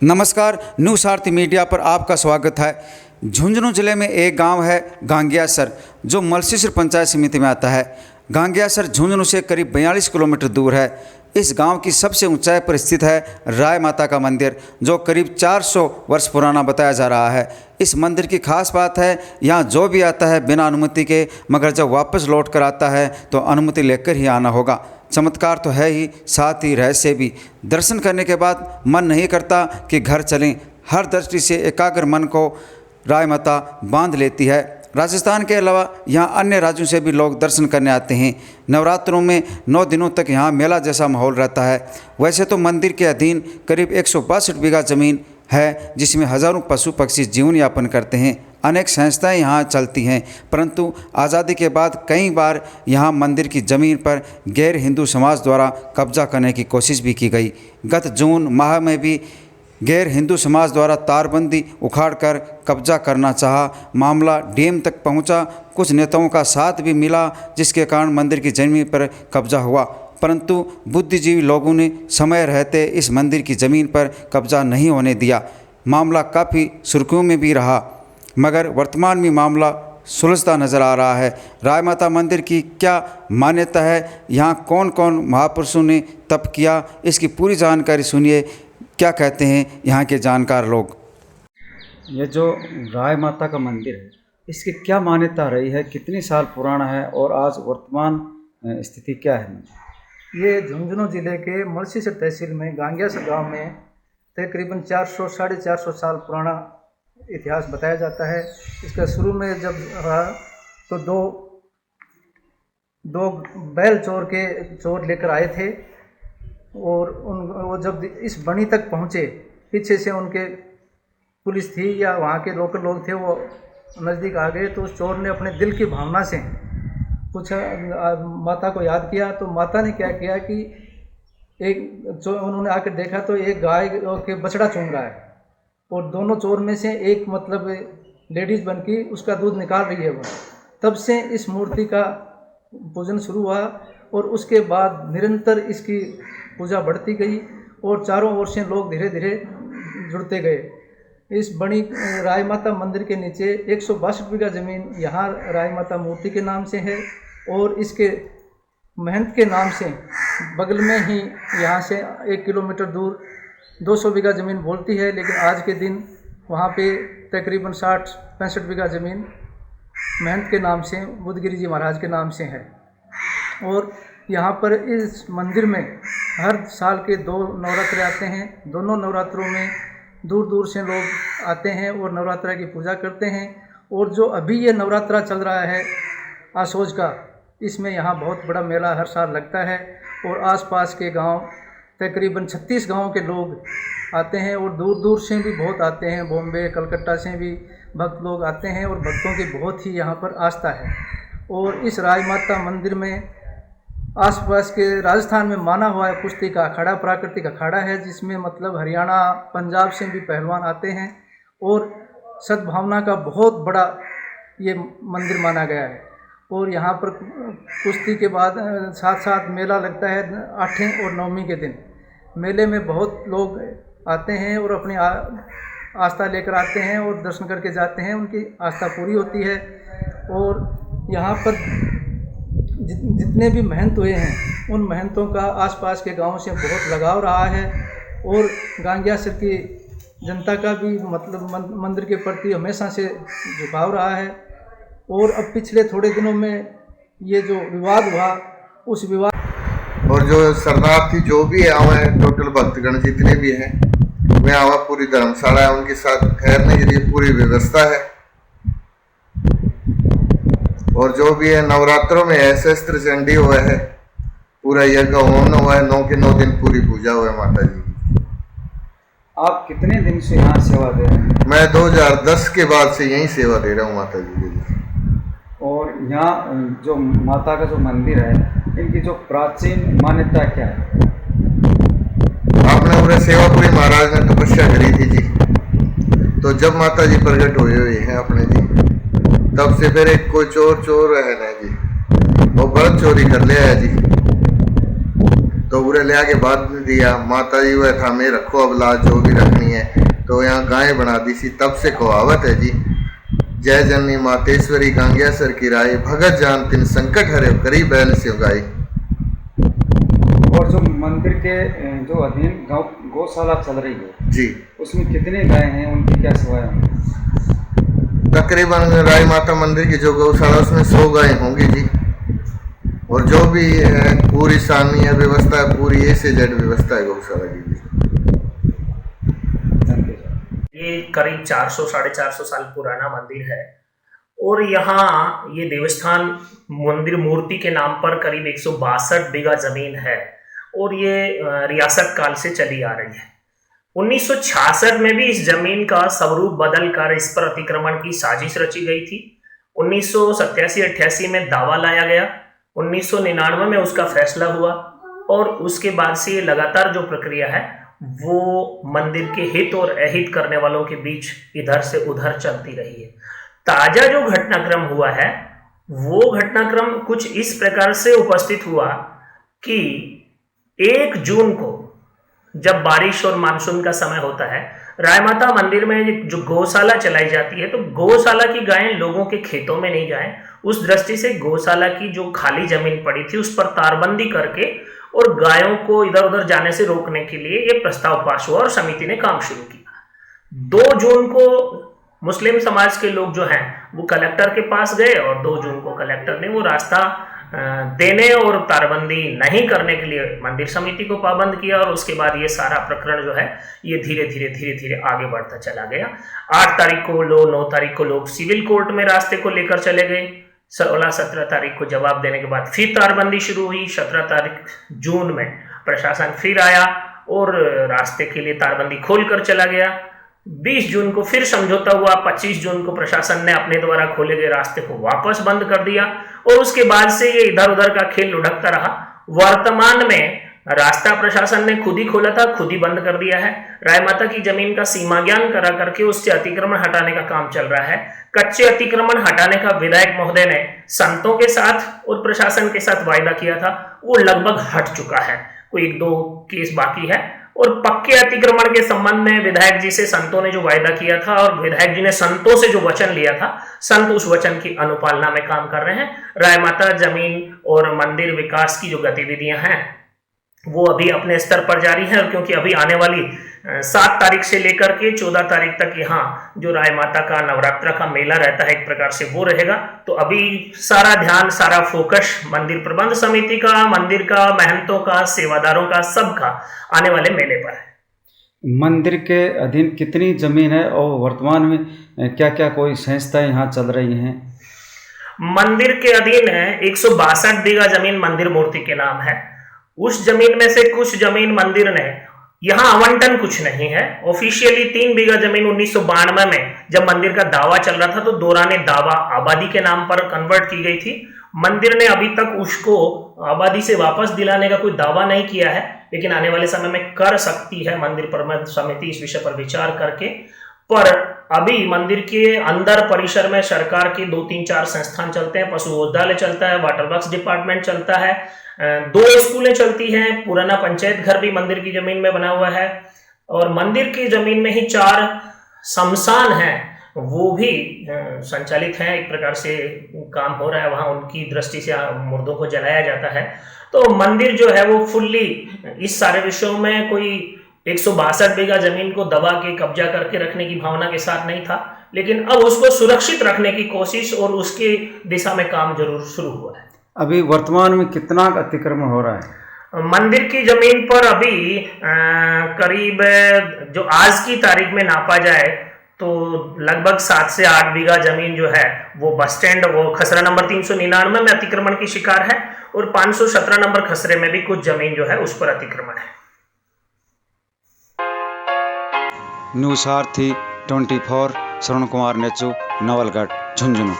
नमस्कार, न्यू सारथी मीडिया पर आपका स्वागत है। झुंझुनू जिले में एक गांव है गांगियासर, जो मलसीसर पंचायत समिति में आता है। गांगियासर झुंझुनू से करीब 42 किलोमीटर दूर है। इस गांव की सबसे ऊंचाई पर स्थित है राय माता का मंदिर, जो करीब 400 वर्ष पुराना बताया जा रहा है। इस मंदिर की खास बात है, यहाँ जो भी आता है बिना अनुमति के, मगर जब वापस लौट कर आता है तो अनुमति लेकर ही आना होगा। चमत्कार तो है ही, साथ ही रहस्य भी। दर्शन करने के बाद मन नहीं करता कि घर चलें। हर दृष्टि से एकाग्र मन को राय माता बांध लेती है। राजस्थान के अलावा यहाँ अन्य राज्यों से भी लोग दर्शन करने आते हैं। नवरात्रों में 9 दिनों तक यहाँ मेला जैसा माहौल रहता है। वैसे तो मंदिर के अधीन करीब 162 बीघा ज़मीन है, जिसमें हज़ारों पशु पक्षी जीवन यापन करते हैं। अनेक संस्थाएं यहाँ चलती हैं, परंतु आज़ादी के बाद कई बार यहाँ मंदिर की ज़मीन पर गैर हिंदू समाज द्वारा कब्जा करने की कोशिश भी की गई। गत जून माह में भी गैर हिंदू समाज द्वारा तारबंदी उखाड़कर कब्जा करना चाहा। मामला डीएम तक पहुंचा। कुछ नेताओं का साथ भी मिला, जिसके कारण मंदिर की ज़मीन पर कब्जा हुआ, परंतु बुद्धिजीवी लोगों ने समय रहते इस मंदिर की ज़मीन पर कब्जा नहीं होने दिया। मामला काफ़ी सुर्खियों में भी रहा, मगर वर्तमान में मामला सुलझता नज़र आ रहा है। राय माता मंदिर की क्या मान्यता है, यहाँ कौन कौन महापुरुषों ने तप किया, इसकी पूरी जानकारी सुनिए। क्या कहते हैं यहाँ के जानकार लोग। ये जो राय माता का मंदिर है, इसकी क्या मान्यता रही है, कितने साल पुराना है और आज वर्तमान स्थिति क्या है? ये झुंझुनू जिले के मलसीसर तहसील में गांगियासर गांव में तकरीबन 400 साढ़े 400 साल पुराना इतिहास बताया जाता है। इसका शुरू में जब रहा तो दो बैल चोर लेकर आए थे, और वो जब इस बनी तक पहुँचे, पीछे से उनके पुलिस थी या वहाँ के लोकल लोग थे, वो नज़दीक आ गए, तो उस चोर ने अपने दिल की भावना से पूछा, माता को याद किया। तो माता ने क्या किया कि उन्होंने आकर देखा तो एक गाय के बछड़ा चूम रहा है, और दोनों चोर में से एक मतलब लेडीज़ बन के उसका दूध निकाल रही है। वो तब से इस मूर्ति का पूजन शुरू हुआ, और उसके बाद निरंतर इसकी पूजा बढ़ती गई, और चारों ओर से लोग धीरे धीरे जुड़ते गए। इस बड़ी राय माता मंदिर के नीचे 162 बीघा ज़मीन यहाँ राय माता मूर्ति के नाम से है, और इसके महंत के नाम से बगल में ही यहाँ से 1 किलोमीटर दूर 200 बीघा ज़मीन बोलती है, लेकिन आज के दिन वहाँ पे तकरीबन 60-65 बीघा ज़मीन महंत के नाम से, बुद्धगिरी जी महाराज के नाम से है। और यहाँ पर इस मंदिर में हर साल के 2 नवरात्रे आते हैं। दोनों नवरात्रों में दूर दूर से लोग आते हैं और नवरात्रा की पूजा करते हैं। और जो अभी ये नवरात्रा चल रहा है आसोज का, इसमें यहाँ बहुत बड़ा मेला हर साल लगता है, और आसपास के गांव तकरीबन 36 गांवों के लोग आते हैं, और दूर दूर से भी बहुत आते हैं। बॉम्बे कलकत्ता से भी भक्त लोग आते हैं, और भक्तों की बहुत ही यहाँ पर आस्था है। और इस राय माता मंदिर में आसपास के राजस्थान में माना हुआ है कुश्ती का अखाड़ा, प्राकृतिक अखाड़ा है, जिसमें मतलब हरियाणा पंजाब से भी पहलवान आते हैं, और सद्भावना का बहुत बड़ा ये मंदिर माना गया है। और यहाँ पर कुश्ती के बाद साथ साथ मेला लगता है 8वें और 9वीं के दिन। मेले में बहुत लोग आते हैं और अपनी आस्था लेकर आते हैं और दर्शन करके जाते हैं, उनकी आस्था पूरी होती है। और यहाँ पर जितने भी महंत हुए हैं, उन महंतों का आसपास के गांवों से बहुत लगाव रहा है, और गांगियासर की जनता का भी मतलब मंदिर के प्रति हमेशा से झुकाव रहा है। और अब पिछले थोड़े दिनों में ये जो विवाद हुआ, उस विवाद और जो शरणार्थी जो भी आवा है, टोटल भक्तगण जितने भी हैं, वे आवा पूरी धर्मशाला है, उनके साथ ठहरने के लिए पूरी व्यवस्था है। और जो भी है नवरात्रों में है, शस्त्र चंडी हुआ है, पूरा यज्ञ होम हुआ है, 9 के 9 दिन पूरी पूजा हुआ है माता जी की। आप कितने दिन से यहाँ सेवा दे रहे हैं? मैं 2010 के बाद से यहीं सेवा दे रहा हूँ माता जी की। और यहाँ जो माता का जो मंदिर है, इनकी जो प्राचीन मान्यता क्या है? आपने पूरे सेवापुरी महाराज ने तपस्या करी थी जी, तो जब माता जी प्रकट हुए हैं अपने जी, तब से फिर एक कोई चोर है ना जी, वो बर्द चोरी कर लिया है जी। तो उरे ले आके बाद में दिया। माता जी वह था मैं रखो अब लाज जो भी रखनी है, तो यहाँ गाय बना दी सी। तब से कहावत है जी, जय जननी मातेश्वरी गांगेसर की राय, भगत जान तिन संकट हरे करी बैल से गाय। और जो मंदिर के जो अधीन गौशाला चल रही है जी, उसमें कितने गाय हैं, उनकी क्या सेवाएं हैं? तकरीबन राय माता मंदिर की जो गौशाला उसमें 100 गाय होंगी जी। और जो भी है पूरी स्थानीय व्यवस्था है, पूरी A से Z व्यवस्था है गौशाला की भी। ये करीब 400 450 साल पुराना मंदिर है और यहाँ ये देवस्थान मंदिर मूर्ति के नाम पर करीब 162 बीघा जमीन है और ये रियासत काल से चली आ रही है। 1966 में भी इस जमीन का स्वरूप बदलकर इस पर अतिक्रमण की साजिश रची गई थी। 1987-88 में दावा लाया गया, 1999 में उसका फैसला हुआ और उसके बाद से ये लगातार जो प्रक्रिया है वो मंदिर के हित और अहित करने वालों के बीच इधर से उधर चलती रही है। ताजा जो घटनाक्रम हुआ है वो घटनाक्रम कुछ इस प्रकार से उपस्थित हुआ कि 1 जून को जब बारिश और मानसून का समय होता है, राय माता मंदिर में जो गौशाला चलाई जाती है, तो गौशाला की गायें लोगों के खेतों में नहीं जाएं, उस दृष्टि से गौशाला की जो खाली जमीन पड़ी थी उस पर तारबंदी करके और गायों को इधर उधर जाने से रोकने के लिए ये प्रस्ताव पास हुआ और समिति ने काम शुरू किया। 2 जून को मुस्लिम समाज के लोग जो हैं वो कलेक्टर के पास गए और 2 जून को कलेक्टर ने वो रास्ता देने और तारबंदी नहीं करने के लिए मंदिर समिति को पाबंद किया और उसके बाद ये सारा प्रकरण जो है ये धीरे धीरे आगे बढ़ता चला गया। 8 तारीख को लोग 9 तारीख को लोग सिविल कोर्ट में रास्ते को लेकर चले गए। 16-17 तारीख को जवाब देने के बाद फिर तारबंदी शुरू हुई। 17 तारीख जून में प्रशासन फिर आया और रास्ते के लिए तारबंदी खोलकर चला गया। 20 जून को फिर समझौता हुआ। 25 जून को प्रशासन ने अपने द्वारा खोले गए रास्ते को वापस बंद कर दिया और उसके बाद से ये इधर उधर का खेल लुढ़कता रहा। वर्तमान में रास्ता प्रशासन ने खुद ही खोला था, खुद ही बंद कर दिया है। राय माता की जमीन का सीमा ज्ञान करा करके उससे अतिक्रमण हटाने का काम चल रहा है। कच्चे अतिक्रमण हटाने का विधायक महोदय ने संतों के साथ और प्रशासन के साथ वायदा किया था, वो लगभग हट चुका है। कोई 1-2 केस बाकी है और पक्के अतिक्रमण के संबंध में विधायक जी से संतों ने जो वायदा किया था और विधायक जी ने संतों से जो वचन लिया था, संत उस वचन की अनुपालना में काम कर रहे हैं। राय माता जमीन और मंदिर विकास की जो गतिविधियां हैं वो अभी अपने स्तर पर जारी है, क्योंकि अभी आने वाली 7 तारीख से लेकर के 14 तारीख तक यहाँ जो राय माता का नवरात्र का मेला रहता है एक प्रकार से वो रहेगा। तो अभी सारा ध्यान, सारा फोकस मंदिर प्रबंध समिति का, मंदिर का, महंतों का, सेवादारों का, सबका आने वाले मेले पर है। मंदिर के अधीन कितनी जमीन है और वर्तमान में क्या क्या कोई संस्थाएं यहाँ चल रही हैं? मंदिर के अधीन है 162 बीघा जमीन मंदिर मूर्ति के नाम है। उस जमीन में से कुछ जमीन मंदिर ने, यहाँ आवंटन कुछ नहीं है, ऑफिशियली 3 बीघा जमीन 1992 में जब मंदिर का दावा चल रहा था तो दौरान दावा आबादी के नाम पर कन्वर्ट की गई थी। मंदिर ने अभी तक उसको आबादी से वापस दिलाने का कोई दावा नहीं किया है, लेकिन आने वाले समय में कर सकती है मंदिर प्रबंध समिति इस विषय पर विचार करके। पर अभी मंदिर के अंदर परिसर में सरकार के 2-3-4 संस्थान चलते हैं। पशु औषधालय चलता है, वाटर वर्क्स डिपार्टमेंट चलता है, 2 स्कूलें चलती हैं, पुराना पंचायत घर भी मंदिर की जमीन में बना हुआ है और मंदिर की जमीन में ही 4 शमशान हैं, वो भी संचालित हैं। एक प्रकार से काम हो रहा है वहाँ, उनकी दृष्टि से मुर्दों को जलाया जाता है। तो मंदिर जो है वो फुल्ली इस सारे विषयों में कोई 162 बीघा जमीन को दबा के कब्जा करके रखने की भावना के साथ नहीं था, लेकिन अब उसको सुरक्षित रखने की कोशिश और उसकी दिशा में काम जरूर शुरू हुआ है। अभी वर्तमान में कितना अतिक्रमण हो रहा है? मंदिर की जमीन पर अभी करीब जो आज की तारीख में नापा जाए तो लगभग 7 से 8 बीघा जमीन जो है वो बस स्टैंड, वो खसरा नंबर 399 में अतिक्रमण की शिकार है और 517 नंबर खसरे में भी कुछ जमीन जो है उस पर अतिक्रमण है। न्यूज़ सारथी 24 श्रवण कुमार नेचू, नवलगढ़, झुंझुनू।